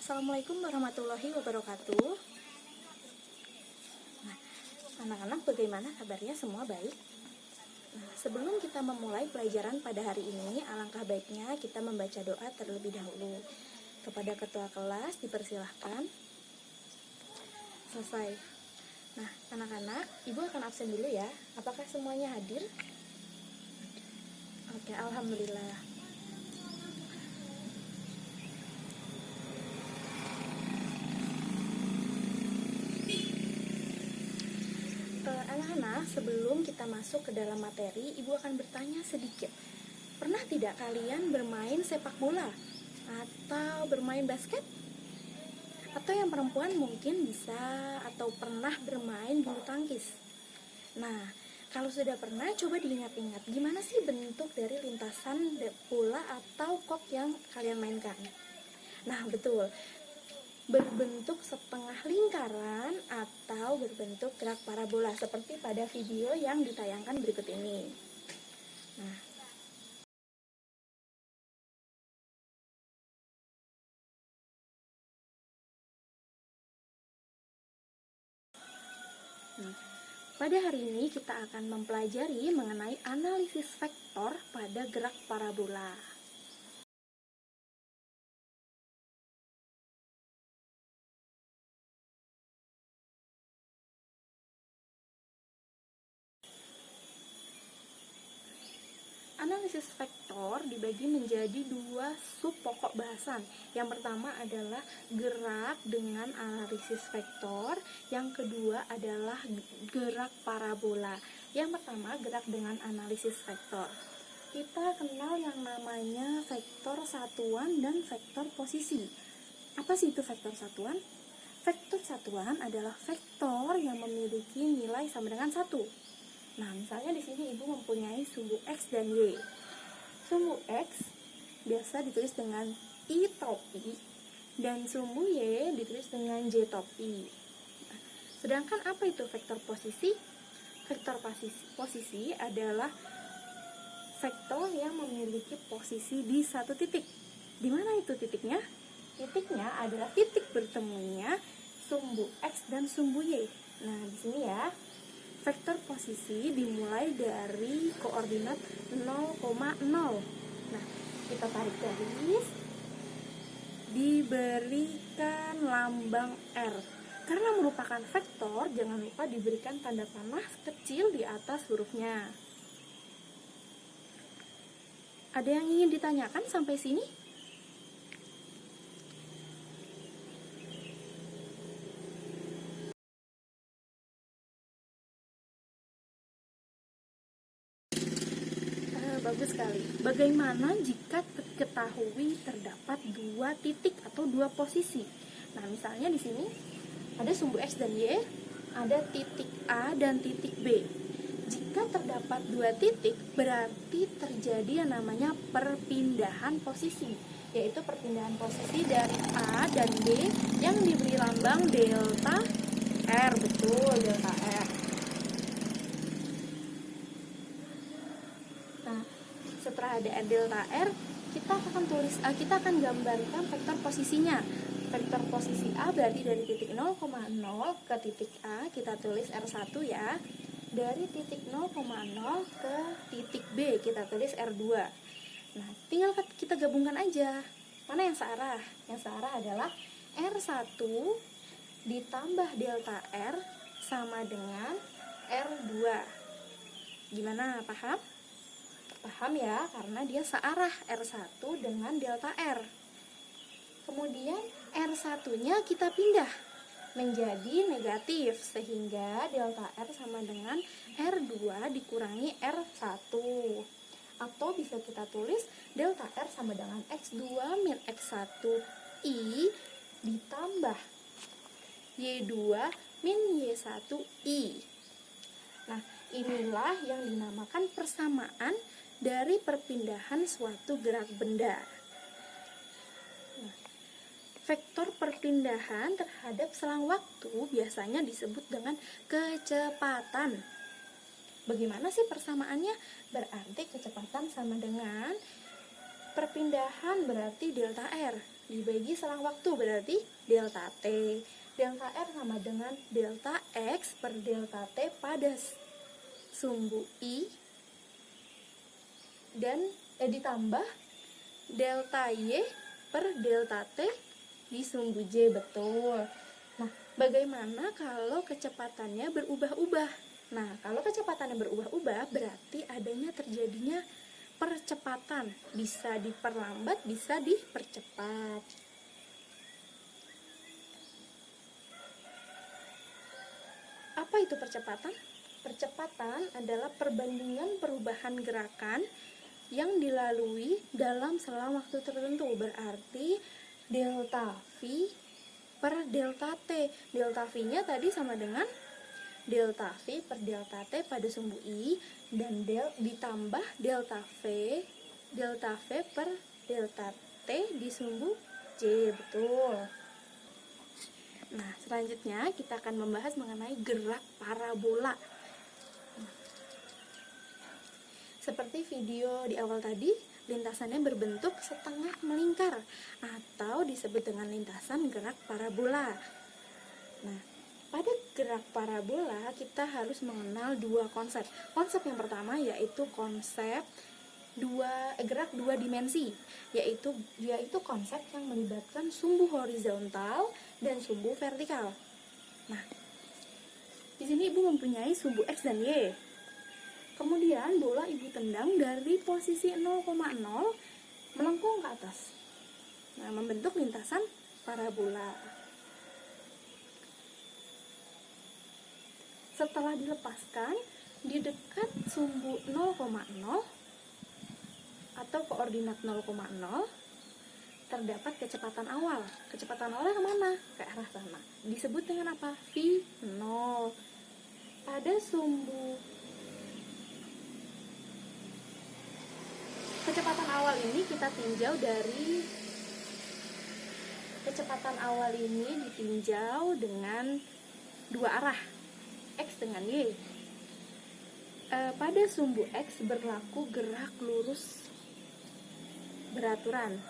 Assalamualaikum warahmatullahi wabarakatuh. Nah, anak-anak bagaimana kabarnya? Semua baik? Nah, sebelum kita memulai pelajaran pada hari ini, alangkah baiknya kita membaca doa terlebih dahulu. Kepada ketua kelas dipersilahkan. Selesai. Nah, anak-anak, ibu akan absen dulu ya. Apakah semuanya hadir? Oke, alhamdulillah. Anak-anak, sebelum kita masuk ke dalam materi, ibu akan bertanya sedikit. Pernah tidak kalian bermain sepak bola? Atau bermain basket? Atau yang perempuan mungkin bisa atau pernah bermain bulu tangkis. Nah, kalau sudah pernah, coba diingat-ingat gimana sih bentuk dari lintasan bola atau kok yang kalian mainkan. Nah, betul, berbentuk setengah lingkaran atau berbentuk gerak parabola seperti pada video yang ditayangkan berikut ini. Nah, pada hari ini kita akan mempelajari mengenai analisis vektor pada gerak parabola. Analisis vektor dibagi menjadi dua sub pokok bahasan. Yang pertama adalah gerak dengan analisis vektor, yang kedua adalah gerak parabola. Yang pertama, gerak dengan analisis vektor. Kita kenal yang namanya vektor satuan dan vektor posisi. Apa sih itu vektor satuan? Vektor satuan adalah vektor yang memiliki nilai sama dengan 1. Nah, misalnya di sini ibu mempunyai sumbu X dan Y. Sumbu X biasa ditulis dengan I topi dan sumbu Y ditulis dengan J topi. Nah, sedangkan apa itu vektor posisi? Vektor posisi adalah vektor yang memiliki posisi di satu titik. Di mana itu titiknya? Titiknya adalah titik bertemunya sumbu X dan sumbu Y. Nah, di sini ya. Vektor posisi dimulai dari koordinat 0,0. Nah, kita tarik garis, diberikan lambang R. Karena merupakan vektor, jangan lupa diberikan tanda panah kecil di atas hurufnya. Ada yang ingin ditanyakan sampai sini? Bagus sekali. Bagaimana jika diketahui terdapat dua titik atau dua posisi? Nah, misalnya di sini ada sumbu X dan Y, ada titik A dan titik B. Jika terdapat dua titik, berarti terjadi yang namanya perpindahan posisi, yaitu perpindahan posisi dari A dan B yang diberi lambang delta R. Betul, delta R. Setelah ada delta R, kita akan gambarkan vektor posisinya. Vektor posisi A berarti dari titik 0,0 ke titik A, kita tulis R1 ya. Dari titik 0,0 ke titik B, kita tulis R2. Nah, tinggal kita gabungkan aja. Mana yang searah? Yang searah adalah R1 ditambah delta R sama dengan R2. Gimana, paham? Paham ya, karena dia searah R1 dengan delta R. Kemudian R1-nya kita pindah menjadi negatif, sehingga delta R sama dengan R2 dikurangi R1. Atau bisa kita tulis delta R sama dengan X2 min X1I ditambah Y2 min Y1I. Nah, inilah yang dinamakan persamaan dari perpindahan suatu gerak benda. Nah, vektor perpindahan terhadap selang waktu biasanya disebut dengan kecepatan. Bagaimana sih persamaannya? Berarti kecepatan sama dengan Perpindahan berarti delta R, dibagi selang waktu berarti delta T. Delta R sama dengan delta X per delta T pada sumbu I dan ditambah delta Y per delta T di sumbu J, betul. Nah, bagaimana kalau kecepatannya berubah-ubah? Nah, kalau kecepatannya berubah-ubah berarti adanya terjadinya percepatan, bisa diperlambat, bisa dipercepat. Apa itu percepatan? Percepatan adalah perbandingan perubahan gerakan yang dilalui dalam selang waktu tertentu. Berarti delta V per delta T. Delta V-nya tadi sama dengan delta V per delta T pada sumbu I dan ditambah delta V per delta T di sumbu J, betul. Nah, selanjutnya kita akan membahas mengenai gerak parabola. Seperti video di awal tadi, lintasannya berbentuk setengah melingkar atau disebut dengan lintasan gerak parabola. Nah, pada gerak parabola kita harus mengenal dua konsep. Konsep yang pertama yaitu konsep gerak dua dimensi, yaitu konsep yang melibatkan sumbu horizontal dan sumbu vertikal. Nah, di sini Ibu mempunyai sumbu X dan Y. Kemudian bola Ibu tendang dari posisi 0,0 melengkung ke atas. Nah, membentuk lintasan parabola. Setelah dilepaskan, di dekat sumbu 0,0 atau koordinat 0,0 terdapat kecepatan awal. Kecepatan awal kemana? Ke arah sana. Disebut dengan apa? V0. Pada sumbu kecepatan awal ini kita tinjau dari kecepatan awal ini ditinjau dengan dua arah, X dengan Y. Pada sumbu X berlaku gerak lurus beraturan,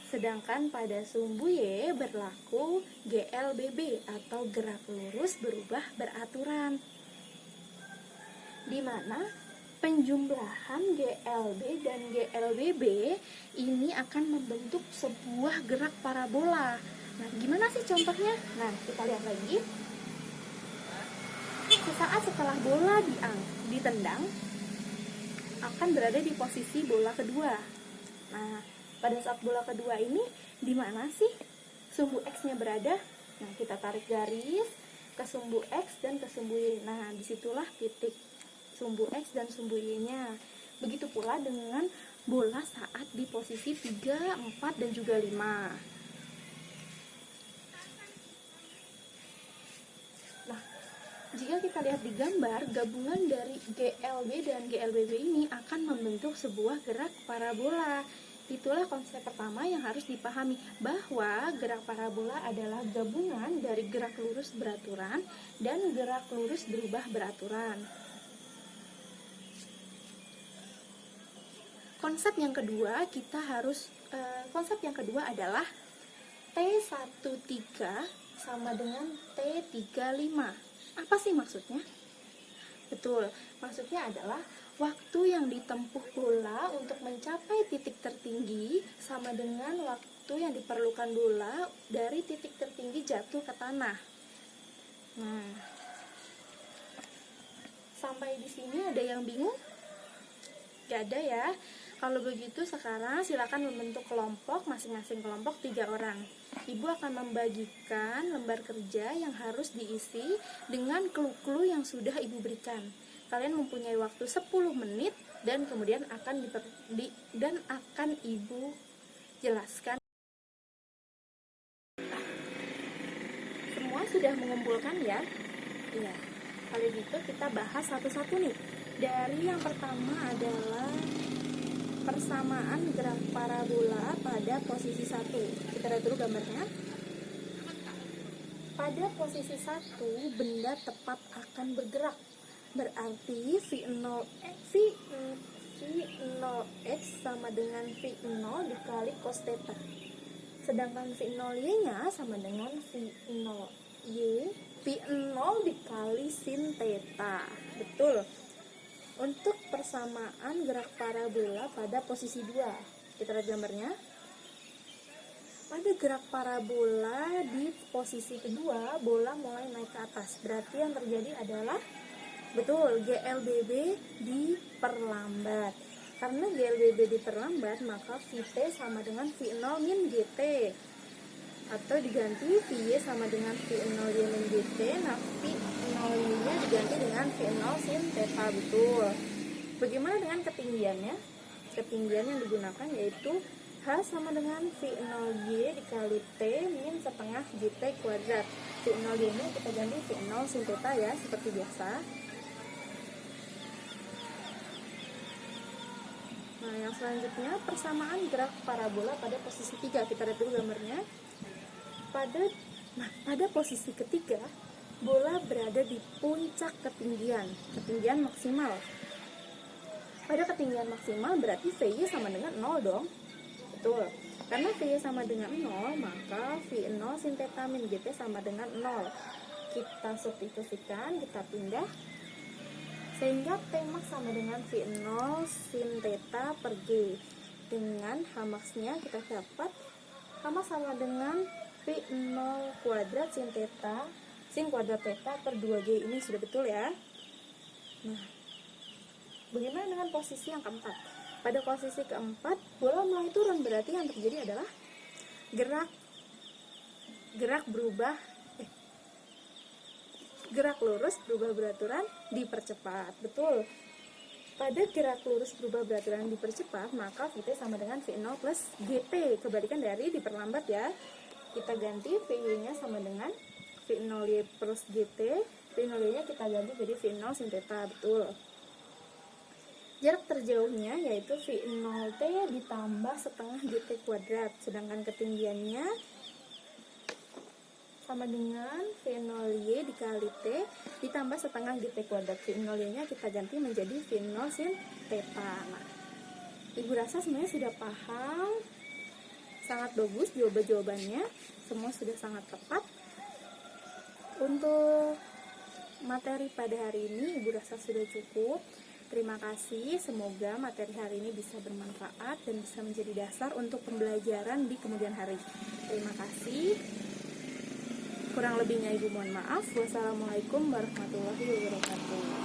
sedangkan pada sumbu Y berlaku GLBB atau gerak lurus berubah beraturan, di mana penjumlahan GLB dan GLBB ini akan membentuk sebuah gerak parabola. Nah, gimana sih contohnya? Nah, kita lihat lagi. Sesaat setelah bola ditendang, akan berada di posisi bola kedua. Nah, pada saat bola kedua ini, di mana sih sumbu X-nya berada? Nah, kita tarik garis ke sumbu X dan ke sumbu Y. Nah, disitulah titik sumbu X dan sumbu Y-nya. Begitu pula dengan bola saat di posisi 3, 4, dan juga 5. Nah, jika kita lihat di gambar, gabungan dari GLB dan GLBB ini akan membentuk sebuah gerak parabola. Itulah konsep pertama yang harus dipahami, bahwa gerak parabola adalah gabungan dari gerak lurus beraturan dan gerak lurus berubah beraturan. Konsep yang kedua adalah T13 sama dengan T35. Apa sih maksudnya? Betul, maksudnya adalah waktu yang ditempuh bola untuk mencapai titik tertinggi sama dengan waktu yang diperlukan bola dari titik tertinggi jatuh ke tanah. Nah, sampai di sini ada yang bingung? Gak ada ya. Kalau begitu sekarang silakan membentuk kelompok, masing-masing kelompok 3 orang. Ibu akan membagikan lembar kerja yang harus diisi dengan clue-clue yang sudah Ibu berikan. Kalian mempunyai waktu 10 menit dan kemudian akan Ibu jelaskan. Semua sudah mengumpulkan ya? Iya. Kalau gitu kita bahas satu-satu nih. Dari yang pertama adalah persamaan gerak parabola pada posisi 1. Kita lihat dulu gambarnya. Pada posisi 1, benda tepat akan bergerak. Berarti V0X sama dengan V0 dikali cos theta. Sedangkan V0Y-nya sama dengan V0 dikali sin theta. Betul. Untuk persamaan gerak parabola pada posisi 2. Kita lihat gambarnya. Pada gerak parabola di posisi kedua, bola mulai naik ke atas. Berarti yang terjadi adalah betul, GLBB diperlambat. Karena GLBB diperlambat, maka VT sama dengan V0 min GT. Atau diganti VY sama dengan V0Y min GT. Nah, V0Y-nya diganti dengan V0 sin theta. Betul. Bagaimana dengan ketinggiannya? Ketinggian yang digunakan yaitu H sama dengan V0Y dikali T min setengah GT kuadrat. V0Y-nya kita ganti V0 sin theta ya, seperti biasa. Nah, yang selanjutnya persamaan gerak parabola pada posisi 3. Kita lihat dulu gambarnya. Pada posisi ketiga, bola berada di puncak ketinggian maksimal. Pada ketinggian maksimal berarti VY sama dengan 0 dong. Betul. Karena VY sama dengan 0, maka V0 sin theta min GT sama dengan 0. Kita substitusikan, kita pindah. Sehingga T max sama dengan V0 sin theta per G. Dengan H max-nya kita dapat H max sama dengan V0 kuadrat sin theta sin kuadrat theta per 2G. Ini sudah betul ya. Nah, bagaimana dengan posisi yang keempat? Pada posisi keempat, bola mulai turun. Berarti yang terjadi adalah gerak lurus berubah beraturan dipercepat. Betul. Pada gerak lurus berubah beraturan dipercepat, maka VT sama dengan V0 plus GT. Kebalikan dari diperlambat ya. Kita ganti VY-nya sama dengan V0Y plus GT. V0Y-nya kita ganti jadi V0 sin theta. Betul. Jarak terjauhnya yaitu V0T ditambah setengah GT kuadrat. Sedangkan ketinggiannya sama dengan V0Y dikali T ditambah setengah GT kuadrat. V0Y-nya kita ganti menjadi V0 sin theta. Nah, Ibu rasa semuanya sudah paham. Sangat bagus jawabannya. Semua sudah sangat tepat. Untuk materi pada hari ini Ibu rasa sudah cukup. Terima kasih, semoga materi hari ini bisa bermanfaat dan bisa menjadi dasar untuk pembelajaran di kemudian hari. Terima kasih. Kurang lebihnya Ibu mohon maaf. Wassalamualaikum warahmatullahi wabarakatuh.